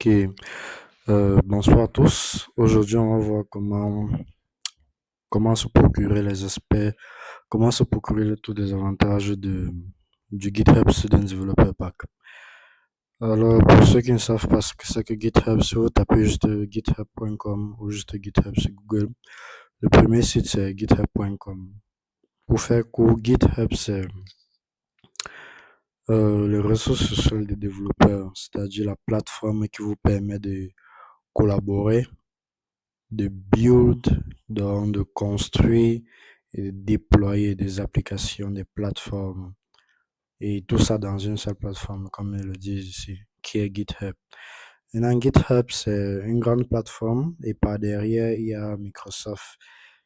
Ok, bonsoir à tous. Aujourd'hui, on va voir comment se procurer les aspects, comment se procurer tous les avantages du GitHub Student Developer Pack. Alors, pour ceux qui ne savent pas ce que c'est que GitHub, si vous tapez juste github.com ou juste GitHub sur Google, le premier site c'est github.com. Pour faire court, GitHub c'est le réseau social des développeurs, c'est-à-dire la plateforme qui vous permet de collaborer, de build, donc de construire et de déployer des applications, des plateformes. Et tout ça dans une seule plateforme, comme ils le disent ici, qui est GitHub. Maintenant, GitHub, c'est une grande plateforme et par derrière, il y a Microsoft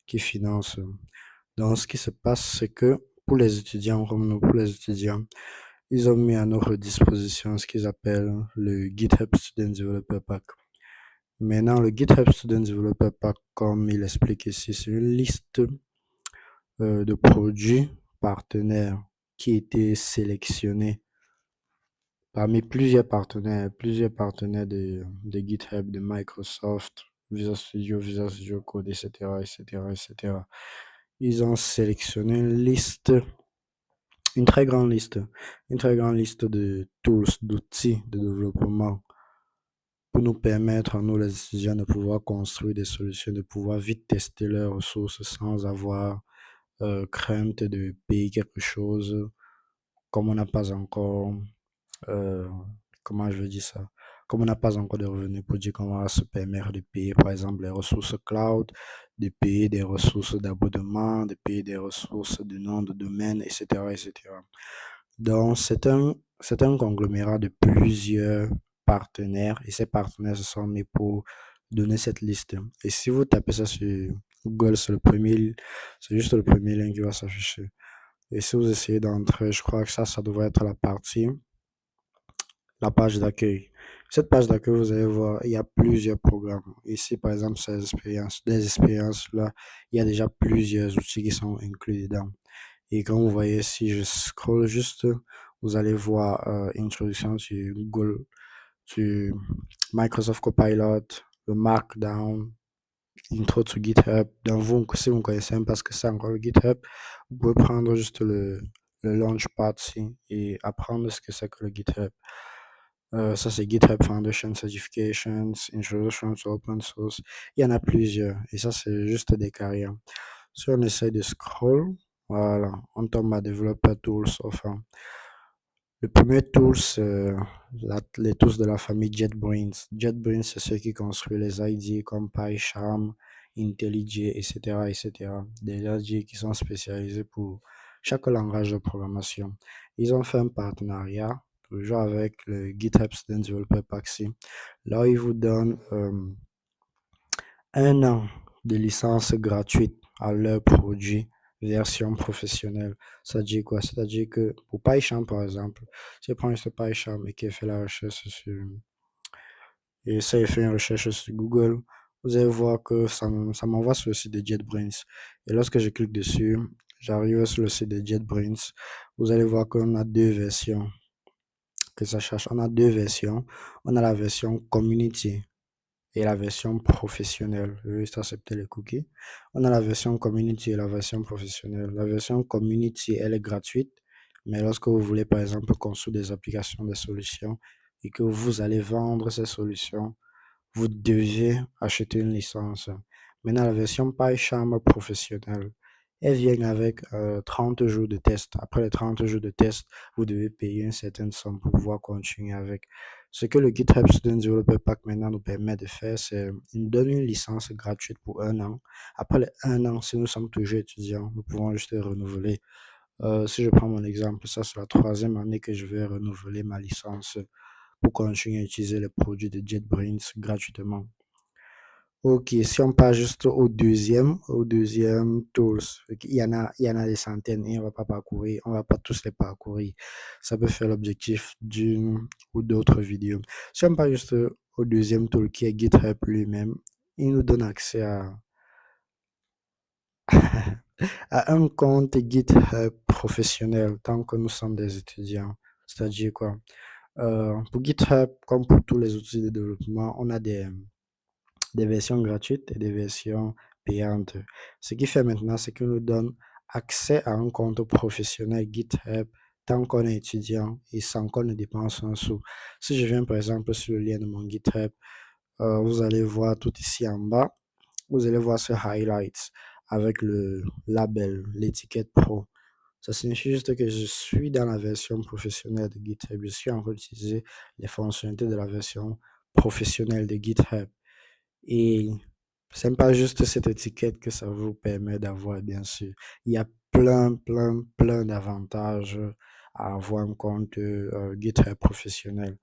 qui finance. Donc, ce qui se passe, c'est que pour les étudiants comme nous, pour les étudiants, ils ont mis à notre disposition ce qu'ils appellent le GitHub Student Developer Pack. Maintenant, le GitHub Student Developer Pack, comme il explique ici, c'est une liste de produits partenaires qui étaient sélectionnés parmi plusieurs partenaires de GitHub, de Microsoft, Visual Studio Code, etc., etc., etc. Ils ont sélectionné une très grande liste de tools, d'outils de développement pour nous permettre, à nous les étudiants, de pouvoir construire des solutions, de pouvoir vite tester leurs ressources sans avoir crainte de payer quelque chose comme on n'a pas encore, euh, comment je veux dire ça, comme on n'a pas encore de revenus pour dire qu'on va se permettre de payer par exemple les ressources cloud, de payer des ressources d'abonnement, de payer des ressources de nom de domaine, etc., etc. Donc, c'est un conglomérat de plusieurs partenaires et ces partenaires se sont mis pour donner cette liste. Et si vous tapez ça sur Google, c'est juste le premier lien qui va s'afficher. Et si vous essayez d'entrer, je crois que ça devrait être la page d'accueil. Cette page d'accueil, vous allez voir, il y a plusieurs programmes. Ici, par exemple, des expériences là, il y a déjà plusieurs outils qui sont inclus dedans. Et comme vous voyez, si je scroll juste, vous allez voir introduction sur Google, sur Microsoft Copilot, le Markdown, intro to GitHub. Donc, vous, si vous ne connaissez même pas ce que c'est encore le GitHub, vous pouvez prendre juste le Launchpad ici et apprendre ce que c'est que le GitHub. Ça, c'est GitHub Foundation Certifications, Introduction to Open Source. Il y en a plusieurs et ça, c'est juste des carrières. Si on essaie de scroll, voilà, on tombe à Developer Tools. Enfin, le premier tool, c'est les tools de la famille JetBrains. JetBrains, c'est ceux qui construisent les IDE comme PyCharm, IntelliJ, etc., etc. Des IDE qui sont spécialisés pour chaque langage de programmation. Ils ont fait un partenariat, toujours avec le GitHub Student Developer Paxi. Là, ils vous donnent un an de licence gratuite à leur produit version professionnelle. Ça dit quoi? C'est-à-dire que pour PyCharm, par exemple, si je prends juste PyCharm et qui fait la recherche et ça fait une recherche sur Google, vous allez voir que ça m'envoie sur le site de JetBrains. Et lorsque je clique dessus, j'arrive sur le site de JetBrains. Vous allez voir qu'on a deux versions que ça cherche. On a deux versions. On a la version Community et la version professionnelle. Je vais juste accepter les cookies. On a la version community et la version professionnelle. La version community, elle est gratuite, mais lorsque vous voulez, par exemple, construire des applications, des solutions, et que vous allez vendre ces solutions, vous devez acheter une licence. Maintenant, la version PyCharm professionnelle, elle vient avec 30 jours de test. Après les 30 jours de test, vous devez payer une certaine somme pour pouvoir continuer avec. Ce que le GitHub Student Developer Pack maintenant nous permet de faire, c'est il nous donne une licence gratuite pour un an. Après les un an, si nous sommes toujours étudiants, nous pouvons juste renouveler. Si je prends mon exemple, ça c'est la troisième année que je vais renouveler ma licence pour continuer à utiliser les produits de JetBrains gratuitement. Ok, si on passe juste au deuxième tools, il y en a des centaines et on va pas tous les parcourir. Ça peut faire l'objectif d'une ou d'autres vidéos. Si on passe juste au deuxième tool qui est GitHub lui-même, il nous donne accès à un compte GitHub professionnel tant que nous sommes des étudiants. C'est-à-dire quoi? Pour GitHub, comme pour tous les outils de développement, on a des versions gratuites et des versions payantes. Ce qui fait maintenant, c'est qu'il nous donne accès à un compte professionnel GitHub tant qu'on est étudiant et sans qu'on ne dépense un sou. Si je viens par exemple sur le lien de mon GitHub, vous allez voir tout ici en bas, vous allez voir ce highlights avec le label, l'étiquette pro. Ça signifie juste que je suis dans la version professionnelle de GitHub. Je suis en train d'utiliser les fonctionnalités de la version professionnelle de GitHub. Et c'est pas juste cette étiquette que ça vous permet d'avoir, bien sûr. Il y a plein d'avantages à avoir un compte GitHub professionnel.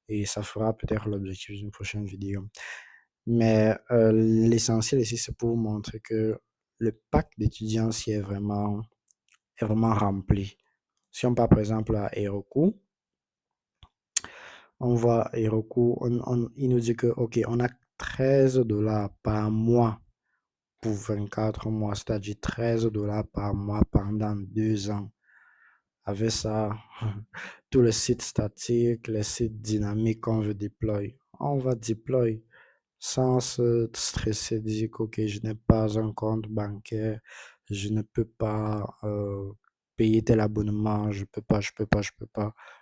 Et ça fera peut-être l'objectif d'une prochaine vidéo. Mais l'essentiel ici, c'est pour vous montrer que le pack d'étudiants ici est vraiment rempli. Si on part par exemple à Heroku, on voit Heroku, il nous dit que, OK, on a $13 par mois pour 24 mois, c'est-à-dire $13 par mois pendant 2 ans. Avec ça, tous les sites statiques, les sites dynamiques qu'on veut déployer, on va déployer sans se stresser, dire que ok, je n'ai pas un compte bancaire, je ne peux pas payer tel abonnement, je peux pas.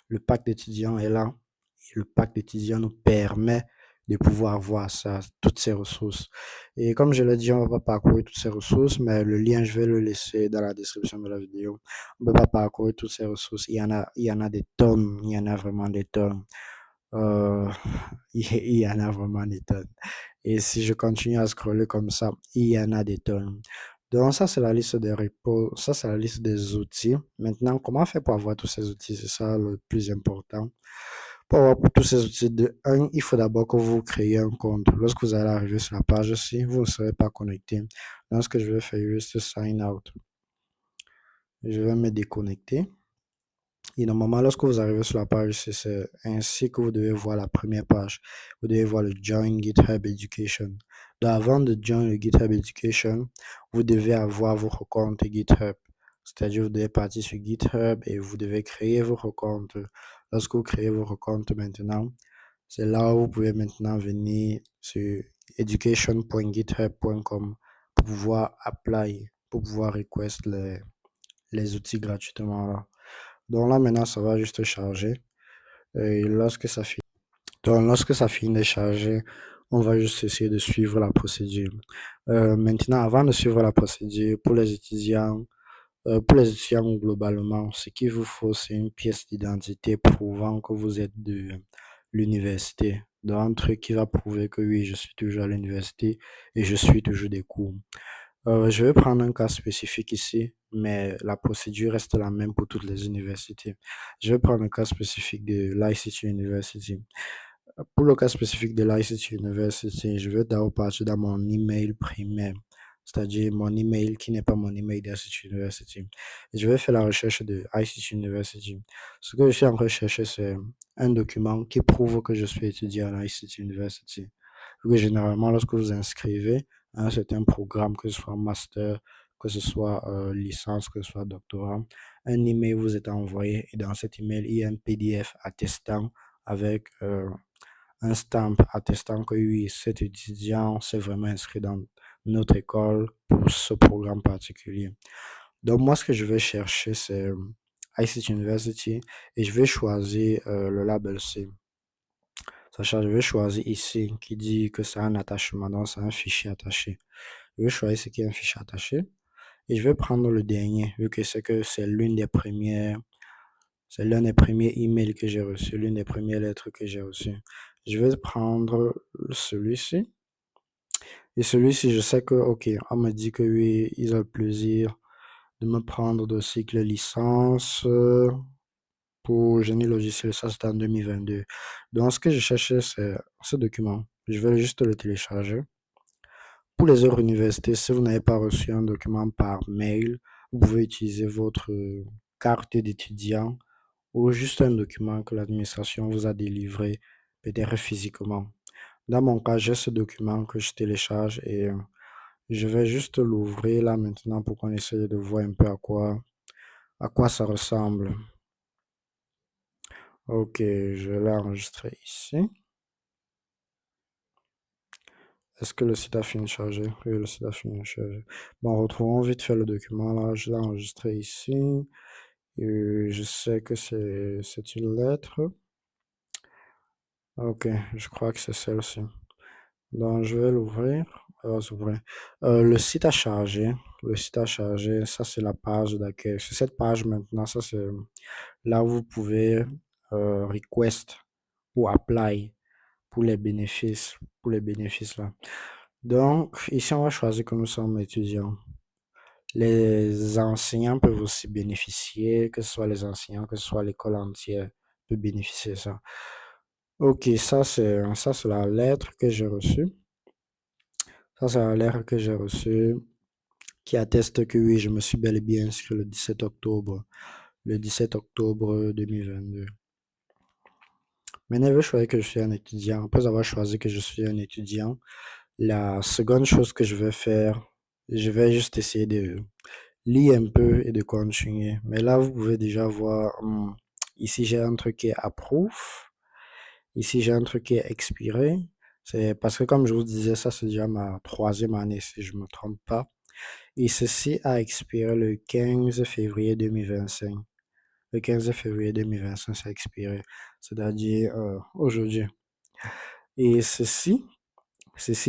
Le pack d'étudiants est là et le pack d'étudiants nous permet de pouvoir voir ça, toutes ces ressources. Et comme je l'ai dit, on ne va pas parcourir toutes ces ressources, mais le lien, je vais le laisser dans la description de la vidéo. On ne peut pas parcourir toutes ces ressources. Il y en a des tonnes, il y en a vraiment des tonnes. Euh, il y en a vraiment des tonnes. Et si je continue à scroller comme ça, il y en a des tonnes. Donc ça, c'est la liste des repos, ça, c'est la liste des outils. Maintenant, comment faire pour avoir tous ces outils? C'est ça le plus important. Pour avoir tous ces outils, de un, il faut d'abord que vous créez un compte. Lorsque vous allez arriver sur la page ici, vous ne serez pas connecté. Donc, ce que je vais faire, juste sign out. Je vais me déconnecter. Et normalement, lorsque vous arrivez sur la page, c'est ainsi que vous devez voir la première page. Vous devez voir le Join GitHub Education. Donc, avant de Join le GitHub Education, vous devez avoir votre compte GitHub. C'est-à-dire, vous devez partir sur GitHub et vous devez créer votre compte. Lorsque vous créez votre compte maintenant, c'est là où vous pouvez maintenant venir sur education.github.com pour pouvoir apply, pour pouvoir request les outils gratuitement là. Donc là, maintenant, ça va juste charger. Et lorsque ça finit de charger, on va juste essayer de suivre la procédure. Maintenant, avant de suivre la procédure, pour les étudiants globalement, ce qu'il vous faut, c'est une pièce d'identité prouvant que vous êtes de l'université. Donc, un truc qui va prouver que oui, je suis toujours à l'université et je suis toujours des cours. Je vais prendre un cas spécifique ici, mais la procédure reste la même pour toutes les universités. Je vais prendre le cas spécifique de l'ICT University. Pour le cas spécifique de l'ICT University, je vais d'abord partir dans mon email primaire, c'est-à-dire mon email qui n'est pas mon email d'ICT University. Et je vais faire la recherche de ICT University. Ce que je suis en train de chercher, c'est un document qui prouve que je suis étudiant à l'ICT University. Vu que généralement, lorsque vous inscrivez à un certain programme, que ce soit master, que ce soit licence, que ce soit doctorat, un email vous est envoyé et dans cet email, il y a un PDF attestant avec un stamp attestant que oui, cet étudiant s'est vraiment inscrit dans notre école pour ce programme particulier. Donc moi, ce que je vais chercher, c'est ICT University et je vais choisir le label C. Sachant, je vais choisir ici qui dit que c'est un attachement, donc c'est un fichier attaché. Je vais choisir ce qui est un fichier attaché et je vais prendre le dernier, vu que c'est l'un des premiers emails que j'ai reçu, l'une des premières lettres que j'ai reçues. Je vais prendre celui-ci. Et celui-ci, je sais que, ok, on me dit que oui, ils ont le plaisir de me prendre de cycle licence pour génie logiciel. Ça, c'était en 2022. Donc, ce que je cherchais, c'est ce document. Je vais juste le télécharger. Pour les heures universités, si vous n'avez pas reçu un document par mail, vous pouvez utiliser votre carte d'étudiant ou juste un document que l'administration vous a délivré, peut-être physiquement. Dans mon cas, j'ai ce document que je télécharge et je vais juste l'ouvrir là maintenant pour qu'on essaye de voir un peu à quoi ça ressemble. Ok, je l'ai enregistré ici. Est-ce que le site a fini de charger? Oui, le site a fini de charger. Bon, retrouvons vite fait le document là. Je l'ai enregistré ici. Et je sais que c'est une lettre. Ok, je crois que c'est celle-ci. Donc, je vais l'ouvrir. C'est vrai. Le site a chargé. Le site a chargé. Ça, c'est la page d'accueil. C'est cette page maintenant. Ça, c'est là où vous pouvez request ou apply pour les bénéfices. Pour les bénéfices là. Donc, ici, on va choisir que nous sommes étudiants. Les enseignants peuvent aussi bénéficier, que ce soit les enseignants, que ce soit l'école entière peut bénéficier de ça. Ok, ça c'est la lettre que j'ai reçue. Ça c'est la lettre que j'ai reçue qui atteste que oui, je me suis bel et bien inscrit le 17 octobre 2022. Maintenant, je vais choisir que je suis un étudiant. Après avoir choisi que je suis un étudiant, la seconde chose que je vais faire, je vais juste essayer de lire un peu et de continuer. Mais là, vous pouvez déjà voir, ici j'ai un truc qui est approuve. Ici j'ai un truc qui est expiré. C'est parce que comme je vous disais, ça c'est déjà ma troisième année si je me trompe pas. Et ceci a expiré le 15 février 2025. Le 15 février 2025, ça a expiré. C'est-à-dire aujourd'hui. Et ceci,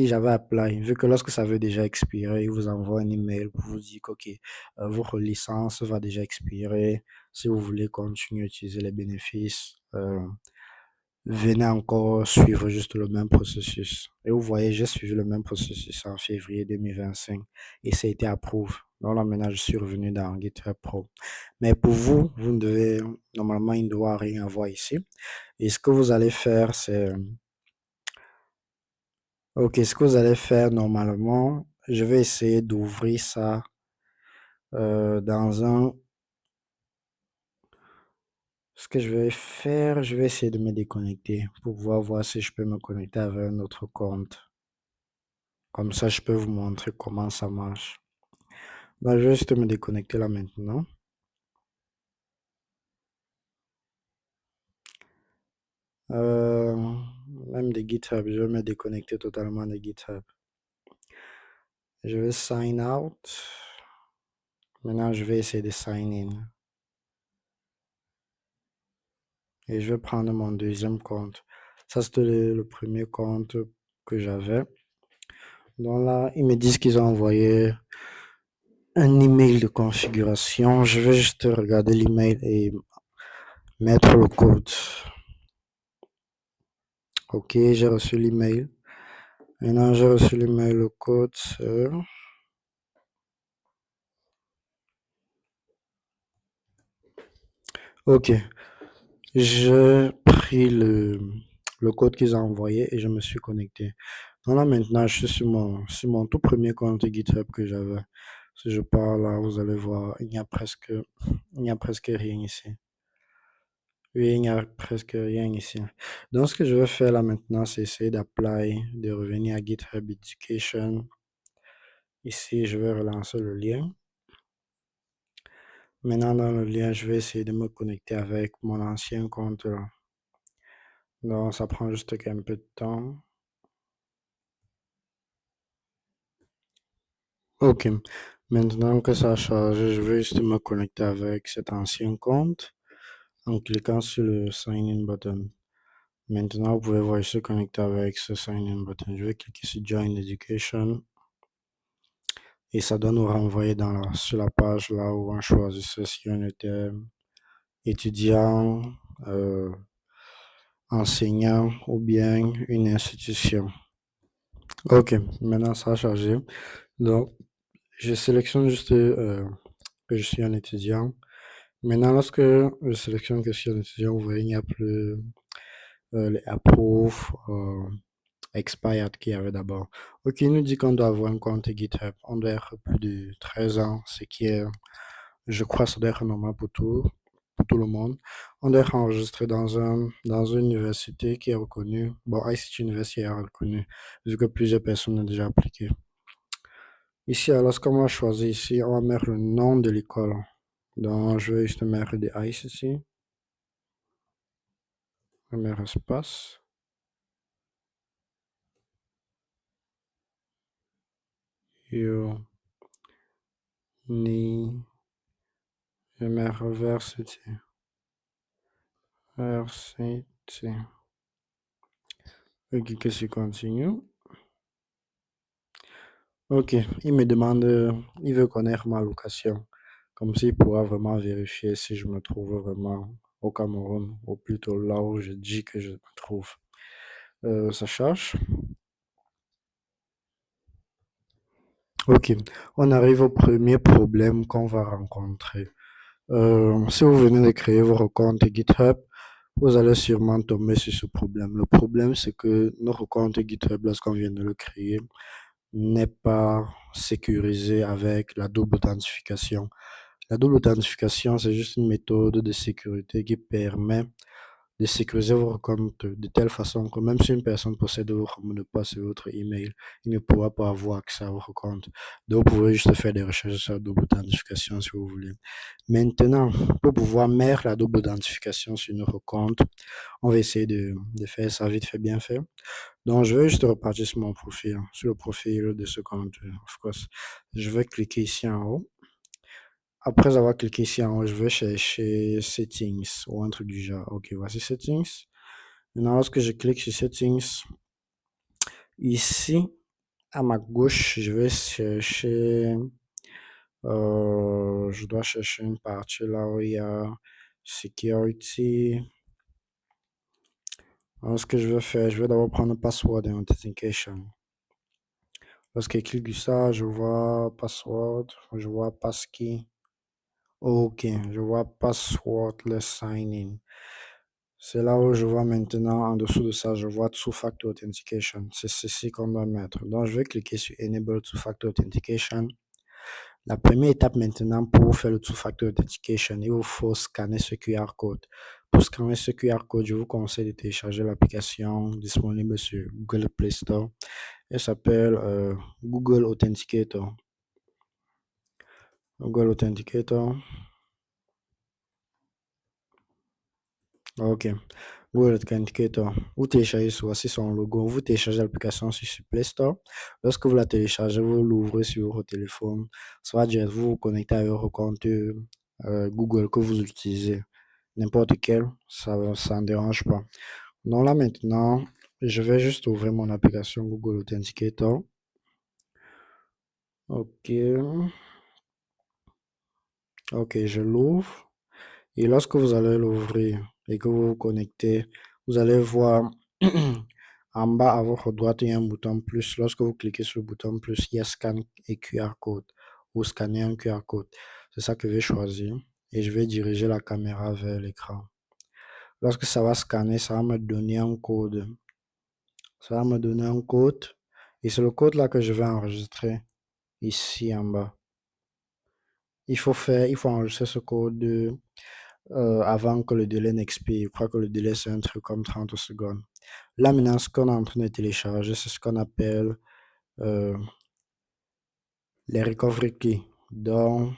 j'avais appelé, vu que lorsque ça veut déjà expirer, il vous envoie un email pour vous dire que, OK, votre licence va déjà expirer. Si vous voulez continuer à utiliser les bénéfices, venez encore suivre juste le même processus. Et vous voyez, j'ai suivi le même processus en février 2025 et ça a été approuvé. Donc là, maintenant, je suis revenu dans GitHub Pro. Mais pour vous, vous ne devez, normalement, il ne doit rien avoir ici. Et ce que vous allez faire, c'est, ok, ce que vous allez faire normalement, je vais essayer d'ouvrir ça dans un... Ce que je vais faire, je vais essayer de me déconnecter pour pouvoir voir si je peux me connecter avec un autre compte. Comme ça, je peux vous montrer comment ça marche. Donc, je vais juste me déconnecter là maintenant. Euh, Même de GitHub, je vais me déconnecter totalement de GitHub. Je vais sign out. Maintenant, je vais essayer de sign in. Et je vais prendre mon deuxième compte. Ça, c'était le premier compte que j'avais. Donc là, ils me disent qu'ils ont envoyé un email de configuration. Je vais juste regarder l'email et mettre le code. Ok, j'ai reçu l'email. Maintenant, j'ai reçu l'email, le code. Ok, j'ai pris le code qu'ils ont envoyé et je me suis connecté. Donc là, maintenant, je suis sur mon tout premier compte GitHub que j'avais. Si je parle là, vous allez voir, il n'y a presque rien ici. Oui, il n'y a presque rien ici. Donc, ce que je vais faire là maintenant, c'est essayer d'apply, de revenir à GitHub Education. Ici, je vais relancer le lien. Maintenant, dans le lien, je vais essayer de me connecter avec mon ancien compte là. Donc, ça prend juste un peu de temps. Ok. Maintenant que ça a chargé, je vais juste me connecter avec cet ancien compte en cliquant sur le Sign In button. Maintenant, vous pouvez voir, je suis connecté avec ce Sign In button. Je vais cliquer sur Join Education et ça doit nous renvoyer sur la page là où on choisit si on était étudiant, euh, enseignant ou bien une institution. Ok, maintenant ça a chargé. Donc, je sélectionne juste que je suis un étudiant. Maintenant, lorsque je sélectionne que je suis un étudiant, vous voyez, il n'y a plus les approve, expired qu'il y avait d'abord. Ok, il nous dit qu'on doit avoir un compte GitHub. On doit être plus de 13 ans, ce qui est, je crois, ça doit être normal pour tout le monde. On doit être enregistré dans une université qui est reconnue. Bon, ICT University est reconnue, vu que plusieurs personnes ont déjà appliqué. Ici, alors, ce qu'on va choisir ici, on va mettre le nom de l'école. Donc, je vais juste mettre de ICT. premier espace, university, university. Je vais cliquer sur continue. Ok, il me demande, il veut connaître ma location. Comme s'il pourra vraiment vérifier si je me trouve vraiment au Cameroun, ou plutôt là où je dis que je me trouve. Ça charge. Ok, on arrive au premier problème qu'on va rencontrer. Si vous venez de créer votre compte GitHub, vous allez sûrement tomber sur ce problème. Le problème, c'est que notre compte GitHub, lorsqu'on vient de le créer, n'est pas sécurisé avec la double authentification. La double authentification, c'est juste une méthode de sécurité qui permet de sécuriser votre compte de telle façon que même si une personne possède votre mot de passe et votre email, il ne pourra pas avoir accès à votre compte. Donc, vous pouvez juste faire des recherches sur la double authentification si vous voulez. Maintenant, pour pouvoir mettre la double authentification sur notre compte, on va essayer de faire ça vite fait, bien fait. Donc, je vais juste repartir sur mon profil, sur le profil de ce compte, of course. Je vais cliquer ici en haut. Après avoir cliqué ici en haut, je vais chercher Settings ou un truc du genre. Ok, voici Settings. Maintenant, lorsque je clique sur Settings, ici, à ma gauche, je vais chercher, je dois chercher une partie là où il y a Security. Alors, ce que je vais faire, je vais d'abord prendre Password et Authentication. Lorsque je clique sur ça, je vois Password, je vois Passkey. Ok, je vois Passwordless Sign In. C'est là où je vois maintenant, en dessous de ça, je vois Two-Factor Authentication. C'est ceci qu'on doit mettre. Donc, je vais cliquer sur Enable Two-Factor Authentication. La première étape maintenant pour faire le Two-Factor Authentication, il vous faut scanner ce QR code. Pour scanner ce QR code, je vous conseille de télécharger l'application disponible sur Google Play Store. Elle s'appelle Google Authenticator. Google Authenticator. Ok. Google Authenticator. Vous téléchargez, voici son logo. Vous téléchargez l'application sur Play Store. Lorsque vous la téléchargez, vous l'ouvrez sur votre téléphone. Soit direct, vous vous connectez à votre compte Google que vous utilisez. N'importe quel, ça ne dérange pas. Donc là maintenant, je vais juste ouvrir mon application Google Authenticator. Ok. Ok, je l'ouvre. Et lorsque vous allez l'ouvrir et que vous vous connectez, vous allez voir en bas à votre droite, il y a un bouton plus. Lorsque vous cliquez sur le bouton plus, il y a scan et QR code ou scanner un QR code. C'est ça que je vais choisir et je vais diriger la caméra vers l'écran. Lorsque ça va scanner, ça va me donner un code. Ça va me donner un code et c'est le code là que je vais enregistrer ici en bas. Il faut enregistrer ce code avant que le délai n'expire. Je crois que le délai, c'est un truc comme 30 secondes. Là, maintenant, ce qu'on est en train de télécharger, c'est ce qu'on appelle les recovery keys. Donc,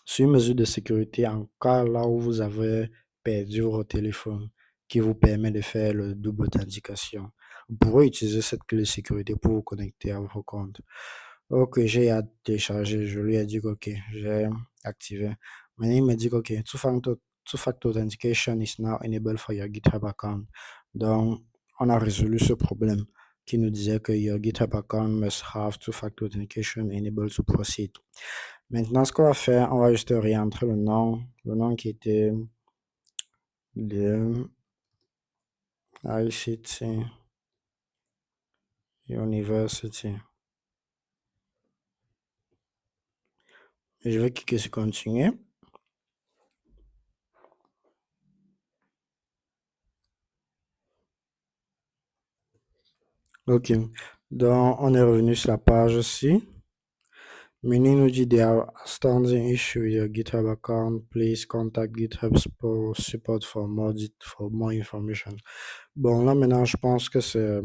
c'est une mesure de sécurité en cas là où vous avez perdu votre téléphone qui vous permet de faire le double authentication. Vous pourrez utiliser cette clé de sécurité pour vous connecter à votre compte. Ok, j'ai téléchargé, je lui ai dit que ok, j'ai activé. Maintenant, il me dit que ok, two-factor authentication is now enabled for your GitHub account. Donc, on a résolu ce problème qui nous disait que your GitHub account must have two-factor authentication enabled to proceed. Maintenant, ce qu'on va faire, on va juste réentrer le nom qui était de ICT University. Et je vais cliquer sur continuer. Ok, donc on est revenu sur la page ici. Menu nous dit there are outstanding issue with your GitHub account. Please contact GitHub support for more information. Bon, là maintenant, je pense que c'est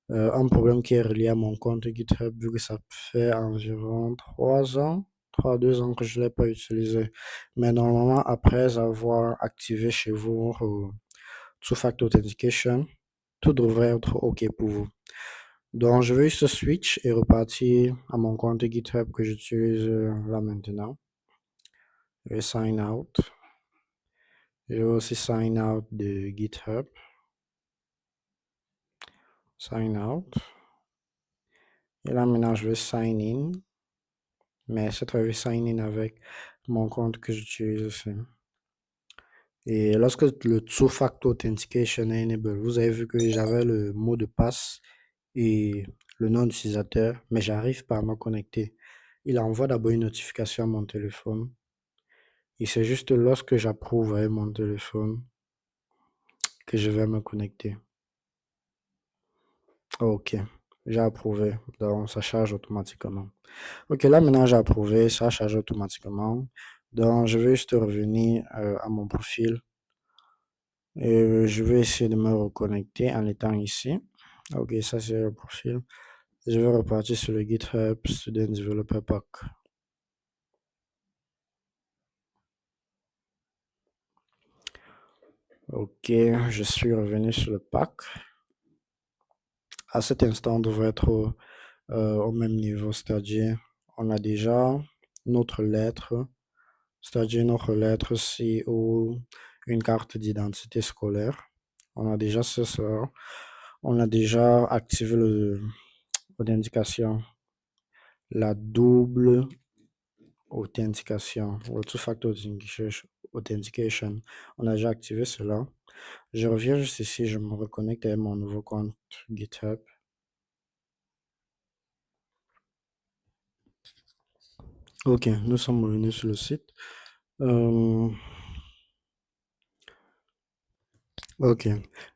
un problème qui est relié à mon compte GitHub vu que ça fait environ 2 ans que je ne l'ai pas utilisé. Mais normalement, après avoir activé chez vous two-factor authentication, tout devrait être OK pour vous. Donc, je vais juste switch et repartir à mon compte GitHub que j'utilise là maintenant. Je vais sign out. Je vais aussi sign out de GitHub. Sign out. Et là, maintenant, je vais sign in. Mais cette fois, je vais sign in avec mon compte que j'utilise aussi. Et lorsque le two-factor authentication est enable, vous avez vu que j'avais le mot de passe et le nom d'utilisateur, mais j'arrive pas à me connecter. Il envoie d'abord une notification à mon téléphone. Et c'est juste lorsque j'approuve avec mon téléphone que je vais me connecter. Ok, j'ai approuvé. Donc, ça charge automatiquement. Ok, là maintenant j'ai approuvé, ça charge automatiquement. Donc, je vais juste revenir à mon profil. Et je vais essayer de me reconnecter en étant ici. Ok, ça c'est le profil. Je vais repartir sur le GitHub Student Developer Pack. Ok, je suis revenu sur le pack. À cet instant, on devrait être au même niveau, c'est-à-dire on a déjà notre lettre, c'est-à-dire notre lettre C ou une carte d'identité scolaire. On a déjà ça. On a déjà activé l'indication, la double authentication, ou two-factor authentication. On a déjà activé cela. Je reviens juste ici, je me reconnecte avec mon nouveau compte GitHub. Ok, nous sommes revenus sur le site. Ok,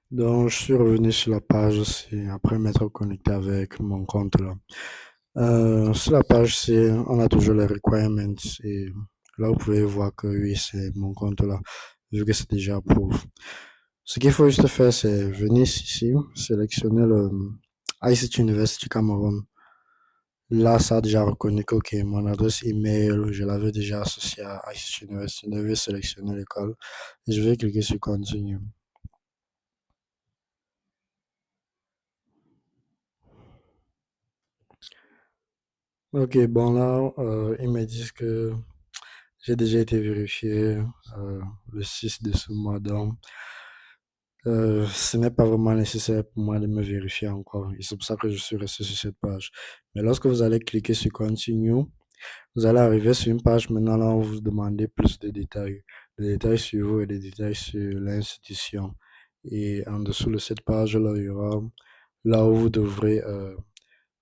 donc je suis revenu sur la page aussi, après m'être connecté avec mon compte là. Sur la page C, on a toujours les requirements et là vous pouvez voir que oui, c'est mon compte là, vu que c'est déjà approuvé. Ce qu'il faut juste faire, c'est venir ici, sélectionner le ICT University Cameroun. Là, ça a déjà reconnu que ok, mon adresse email, je l'avais déjà associée à ICT University. Je vais sélectionner l'école et je vais cliquer sur Continue. Ok, bon là, ils me disent que j'ai déjà été vérifié le 6 de ce mois, donc ce n'est pas vraiment nécessaire pour moi de me vérifier encore. Et c'est pour ça que je suis resté sur cette page. Mais lorsque vous allez cliquer sur Continue, vous allez arriver sur une page maintenant là où vous demandez plus de détails. Des détails sur vous et des détails sur l'institution. Et en dessous de cette page là, il y aura là où vous devrez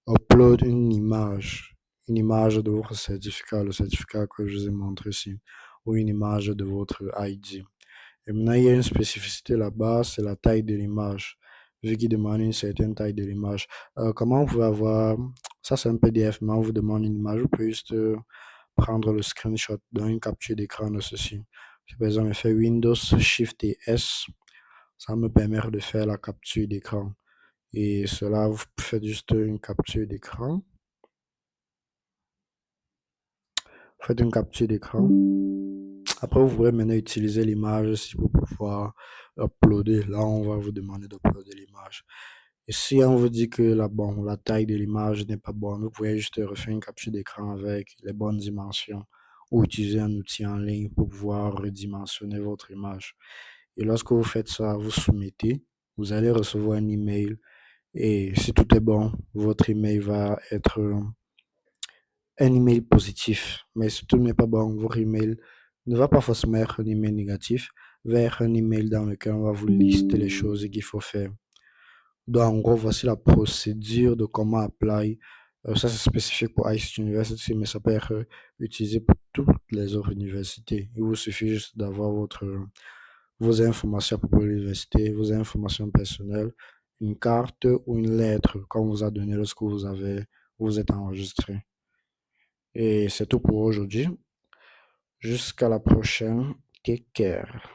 upload une image de votre certificat, le certificat que je vous ai montré ici, ou une image de votre ID. Et maintenant, il y a une spécificité là-bas, c'est la taille de l'image, vu qu'il demande une certaine taille de l'image. Comment vous pouvez avoir, ça c'est un PDF, mais on vous demande une image, vous pouvez juste prendre le screenshot, dans une capture d'écran de ceci. Si par exemple, je fais Windows Shift et S, ça me permet de faire la capture d'écran. Et cela, vous faites juste une capture d'écran. Faites une capture d'écran. Après, vous pourrez maintenant utiliser l'image si pour pouvoir uploader. Là, on va vous demander d'uploader l'image. Et si on vous dit que la taille de l'image n'est pas bonne, vous pouvez juste refaire une capture d'écran avec les bonnes dimensions ou utiliser un outil en ligne pour pouvoir redimensionner votre image. Et lorsque vous faites ça, vous soumettez, vous allez recevoir un email et si tout est bon, votre email va être un email positif. Mais si tout n'est pas bon, votre email ne va pas forcément être un email négatif, va être un email dans lequel on va vous lister les choses qu'il faut faire. Donc, en gros, voici la procédure de comment apply. Ça, c'est spécifique pour ICT University, mais ça peut être utilisé pour toutes les autres universités. Il vous suffit juste d'avoir vos informations à propos de l'université, vos informations personnelles, une carte ou une lettre qu'on vous a donné lorsque vous êtes enregistré. Et c'est tout pour aujourd'hui. Jusqu'à la prochaine. Take care.